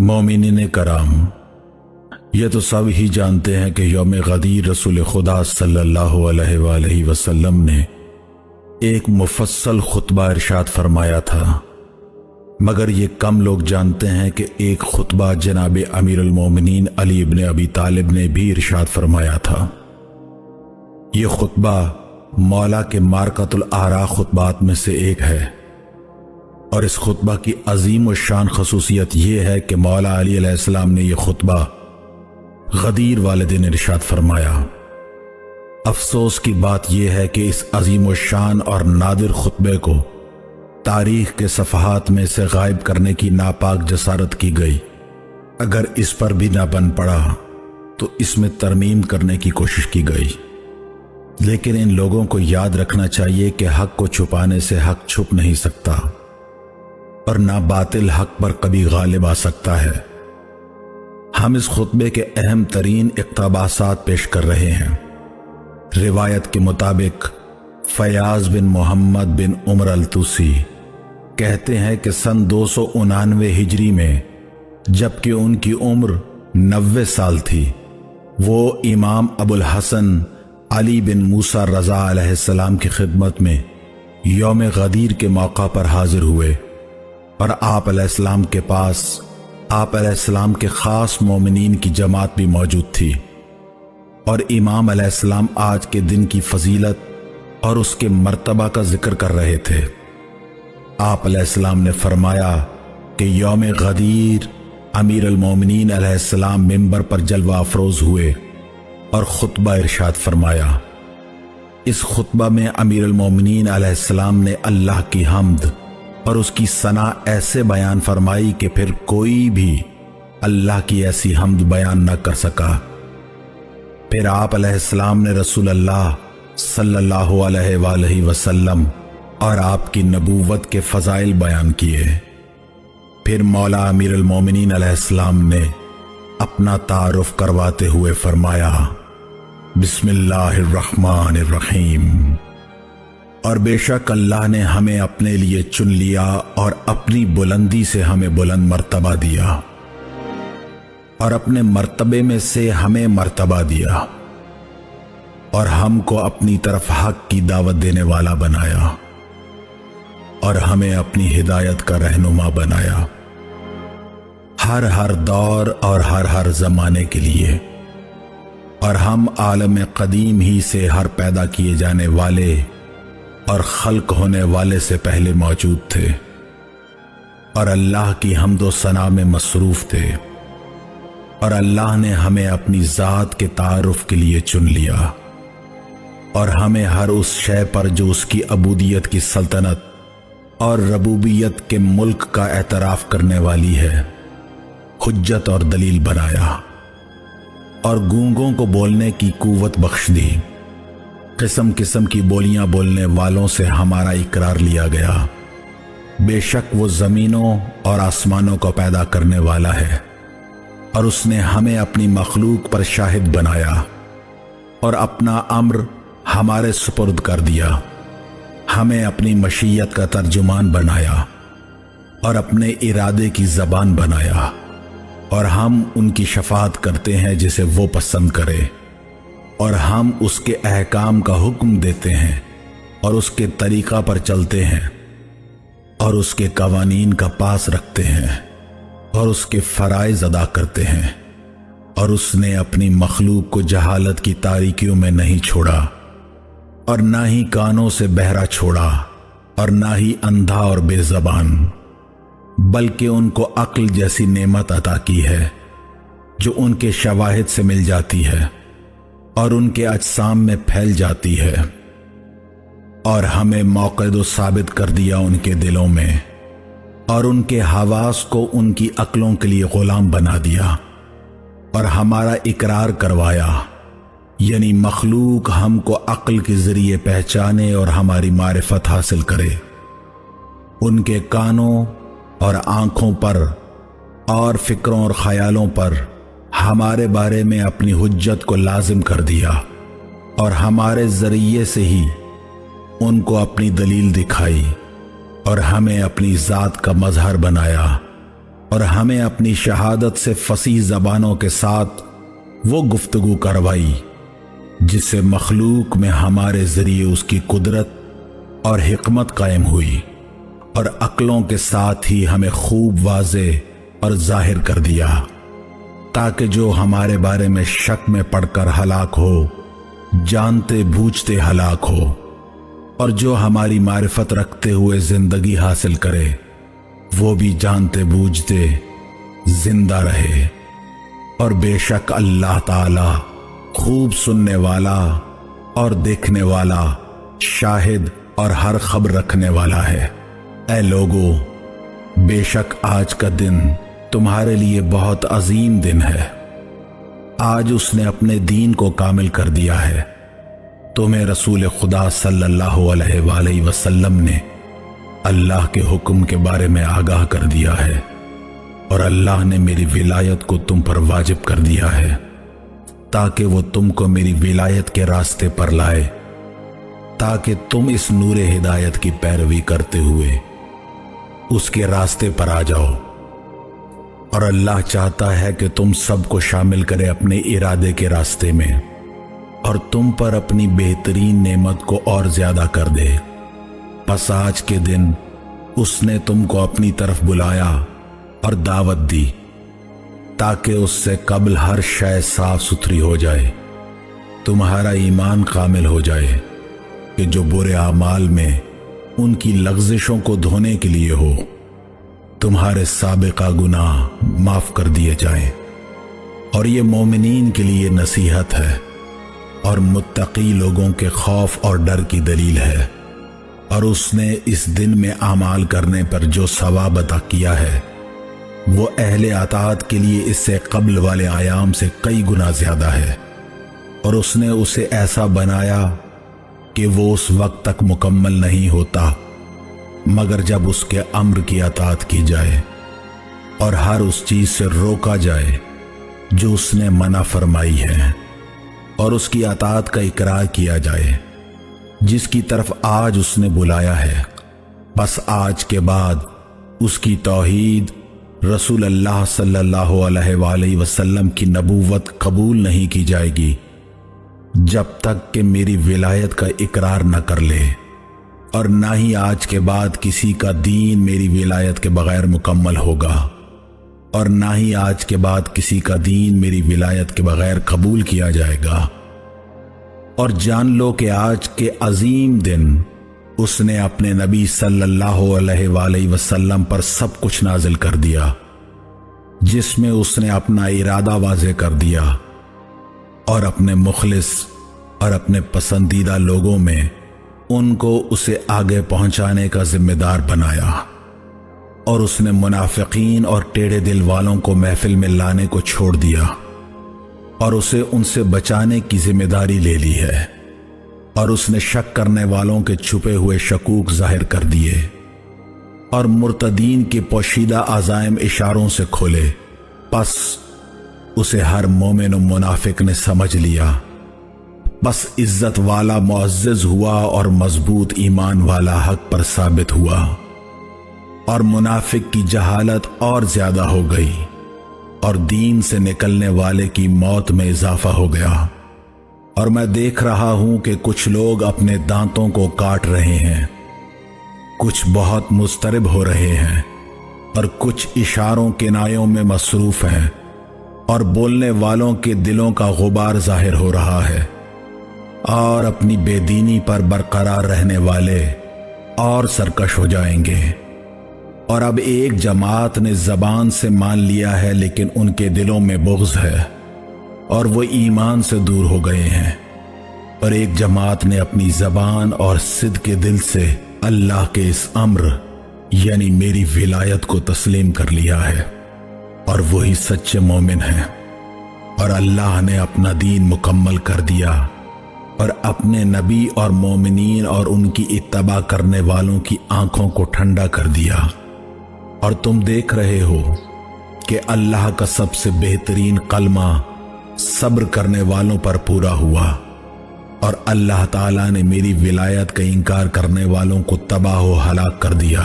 मोमिनीन कराम, ये तो सब ही जानते हैं कि यौम गदीर रसूल खुदा सल्लल्लाहु अलैहि वसल्लम ने एक मुफस्सल खुतबा इरशाद फरमाया था, मगर ये कम लोग जानते हैं कि एक खुतबा जनाब अमीरुल मोमिनीन अली इब्न अबी तालिब ने भी इरशाद फरमाया था। ये खुतबा मौला के मारकतुल आरा खुतबात में से एक है और इस खुतबा की अजीम और शान खसूसियत यह है कि मौला अली अलैहिस्सलाम ने यह खुतबा गदीर वाले दिन इरशाद फरमाया। अफसोस की बात यह है कि इस अजीम और शान और नादिर खुतबे को तारीख के सफ़हात में से गायब करने की नापाक जसारत की गई। अगर इस पर भी ना बन पड़ा तो इसमें तरमीम करने की कोशिश की गई, लेकिन इन लोगों को याद रखना चाहिए कि हक को छुपाने से हक छुप नहीं सकता और ना बातिल हक पर कभी गालिब आ सकता है। हम इस खुतबे के अहम तरीन इक़्तिबासात पेश कर रहे हैं। रिवायत के मुताबिक फयाज बिन मोहम्मद बिन उमर अल-तूसी कहते हैं कि सन 299 हिजरी में, जबकि उनकी उम्र 90 साल थी, वो इमाम अबुल हसन अली बिन मूसा रज़ा अलैहिस्सलाम की खिदमत में यौम गदीर के मौका पर हाजिर हुए और आप अलैहिस्सलाम के पास आप अलैहिस्सलाम के खास मोमिनीन की जमात भी मौजूद थी और इमाम अलैहिस्सलाम आज के दिन की फजीलत और उसके मर्तबा का जिक्र कर रहे थे। आप अलैहिस्सलाम ने फरमाया कि यौम गदीर अमीर अल मोमिनीन अलैहिस्सलाम मिंबर पर जलवा अफरोज हुए और खुतबा इरशाद फरमाया। इस खुतबा में अमीर अल मोमिनीन अलैहिस्सलाम ने अल्लाह की हम्द और उसकी सना ऐसे बयान फरमाई कि फिर कोई भी अल्लाह की ऐसी हम्द बयान न कर सका। फिर आप अलैहिस्सलाम ने रसूल अल्लाह सल्लल्लाहु अलैहि वसल्लम और आपकी नबूवत के फजाइल बयान किए। फिर मौला अमीर अल मोमिनीन अलैहिस्सलाम ने अपना तारुफ करवाते हुए फरमाया, बिस्मिल्लाहिर्रहमानिर्रहीम, और बेशक अल्लाह ने हमें अपने लिए चुन लिया और अपनी बुलंदी से हमें बुलंद मर्तबा दिया और अपने मर्तबे में से हमें मर्तबा दिया और हमको अपनी तरफ हक की दावत देने वाला बनाया और हमें अपनी हिदायत का रहनुमा बनाया, हर हर दौर और हर हर जमाने के लिए। और हम आलम कदीम ही से हर पैदा किए जाने वाले और खल्क होने वाले से पहले मौजूद थे और अल्लाह की हम्दो सना में मसरूफ थे और अल्लाह ने हमें अपनी ज़ात के तारुफ के लिए चुन लिया और हमें हर उस शय पर जो उसकी अबूदियत की सल्तनत और रबूबियत के मुल्क का एतराफ़ करने वाली है हुज्जत और दलील बनाया और गूंगों को बोलने की कुव्वत बख्श दी। किस्म किस्म की बोलियां बोलने वालों से हमारा इकरार लिया गया। बेशक वो ज़मीनों और आसमानों को पैदा करने वाला है और उसने हमें अपनी मखलूक पर शाहिद बनाया और अपना अम्र हमारे सुपुर्द कर दिया। हमें अपनी मशीयत का तर्जुमान बनाया और अपने इरादे की ज़बान बनाया और हम उनकी शफाअत करते हैं जिसे वो पसंद करे और हम उसके अहकाम का हुक्म देते हैं और उसके तरीक़ा पर चलते हैं और उसके कवानीन का पास रखते हैं और उसके फ़राइज़ अदा करते हैं और उसने अपनी मखलूक को जहालत की तारीकियों में नहीं छोड़ा और ना ही कानों से बहरा छोड़ा और ना ही अंधा और बेज़बान, बल्कि उनको अक्ल जैसी नेमत अता की है जो उनके शवाहिद से मिल जाती है और उनके अजसाम में फैल जाती है और हमें मौक़िद साबित कर दिया उनके दिलों में और उनके हवास को उनकी अक्लों के लिए ग़ुलाम बना दिया और हमारा इकरार करवाया, यानी मखलूक हमको अक्ल के ज़रिए पहचाने और हमारी मारिफत हासिल करे। उनके कानों और आँखों पर और फ़िक्रों और ख़यालों पर हमारे बारे में अपनी हुज्जत को लाजिम कर दिया और हमारे ज़रिए से ही उनको अपनी दलील दिखाई और हमें अपनी ज़ात का मज़हर बनाया اور ہمیں اپنی شہادت سے فصیح زبانوں کے ساتھ وہ گفتگو کروائی جس سے مخلوق میں ہمارے ذریعے اس کی قدرت اور حکمت قائم ہوئی، اور عقلوں کے ساتھ ہی ہمیں خوب واضح اور ظاہر کر دیا، تاکہ جو ہمارے بارے میں شک میں پڑ کر ہلاک ہو جانتے بوجھتے ہلاک ہو، اور جو ہماری معرفت رکھتے ہوئے زندگی حاصل کرے وہ بھی جانتے بوجھتے زندہ رہے۔ اور بے شک اللہ تعالی خوب سننے والا اور دیکھنے والا، شاہد اور ہر خبر رکھنے والا ہے۔ اے لوگو، بے شک آج کا دن تمہارے لیے بہت عظیم دن ہے۔ آج اس نے اپنے دین کو کامل کر دیا ہے۔ تمہیں رسول خدا صلی اللہ علیہ وآلہ وسلم نے اللہ کے حکم کے بارے میں آگاہ کر دیا ہے، اور اللہ نے میری ولایت کو تم پر واجب کر دیا ہے تاکہ وہ تم کو میری ولایت کے راستے پر لائے، تاکہ تم اس نور ہدایت کی پیروی کرتے ہوئے اس کے راستے پر آ جاؤ۔ اور اللہ چاہتا ہے کہ تم سب کو شامل کرے اپنے ارادے کے راستے میں، اور تم پر اپنی بہترین نعمت کو اور زیادہ کر دے۔ پس آج کے دن اس نے تم کو اپنی طرف بلایا اور دعوت دی تاکہ اس سے قبل ہر شے صاف ستھری ہو جائے، تمہارا ایمان کامل ہو جائے، کہ جو برے اعمال میں ان کی لغزشوں کو دھونے کے لیے ہو، تمہارے سابقہ گناہ معاف کر دیے جائیں۔ اور یہ مومنین کے لیے نصیحت ہے اور متقی لوگوں کے خوف اور ڈر کی دلیل ہے۔ اور اس نے اس دن میں اعمال کرنے پر جو ثواب عطا کیا ہے وہ اہل اطاعت کے لیے اس سے قبل والے ایام سے کئی گنا زیادہ ہے، اور اس نے اسے ایسا بنایا کہ وہ اس وقت تک مکمل نہیں ہوتا مگر جب اس کے امر کی اطاعت کی جائے اور ہر اس چیز سے روکا جائے جو اس نے منع فرمائی ہے، اور اس کی اطاعت کا اقرار کیا جائے جس کی طرف آج اس نے بلایا ہے۔ بس آج کے بعد اس کی توحید، رسول اللہ صلی اللہ علیہ وآلہ وسلم کی نبوت قبول نہیں کی جائے گی جب تک کہ میری ولایت کا اقرار نہ کر لے، اور نہ ہی آج کے بعد کسی کا دین میری ولایت کے بغیر مکمل ہوگا، اور نہ ہی آج کے بعد کسی کا دین میری ولایت کے بغیر قبول کیا جائے گا۔ اور جان لو کہ آج کے عظیم دن اس نے اپنے نبی صلی اللہ علیہ وآلہ وسلم پر سب کچھ نازل کر دیا، جس میں اس نے اپنا ارادہ واضح کر دیا، اور اپنے مخلص اور اپنے پسندیدہ لوگوں میں ان کو اسے آگے پہنچانے کا ذمہ دار بنایا، اور اس نے منافقین اور ٹیڑھے دل والوں کو محفل میں لانے کو چھوڑ دیا، اور اسے ان سے بچانے کی ذمہ داری لے لی ہے، اور اس نے شک کرنے والوں کے چھپے ہوئے شکوک ظاہر کر دیے، اور مرتدین کے پوشیدہ عزائم اشاروں سے کھولے۔ پس اسے ہر مومن و منافق نے سمجھ لیا، بس عزت والا معزز ہوا اور مضبوط ایمان والا حق پر ثابت ہوا، اور منافق کی جہالت اور زیادہ ہو گئی، اور دین سے نکلنے والے کی موت میں اضافہ ہو گیا۔ اور میں دیکھ رہا ہوں کہ کچھ لوگ اپنے دانتوں کو کاٹ رہے ہیں، کچھ بہت مضطرب ہو رہے ہیں، اور کچھ اشاروں کنایوں میں مصروف ہیں، اور بولنے والوں کے دلوں کا غبار ظاہر ہو رہا ہے، اور اپنی بے دینی پر برقرار رہنے والے اور سرکش ہو جائیں گے۔ اور اب ایک جماعت نے زبان سے مان لیا ہے لیکن ان کے دلوں میں بغض ہے، اور وہ ایمان سے دور ہو گئے ہیں، اور ایک جماعت نے اپنی زبان اور صدق کے دل سے اللہ کے اس امر یعنی میری ولایت کو تسلیم کر لیا ہے، اور وہی سچے مومن ہیں۔ اور اللہ نے اپنا دین مکمل کر دیا، اور اپنے نبی اور مومنین اور ان کی اتباع کرنے والوں کی آنکھوں کو ٹھنڈا کر دیا۔ اور تم دیکھ رہے ہو کہ اللہ کا سب سے بہترین کلمہ صبر کرنے والوں پر پورا ہوا، اور اللہ تعالیٰ نے میری ولایت کا انکار کرنے والوں کو تباہ و ہلاک کر دیا۔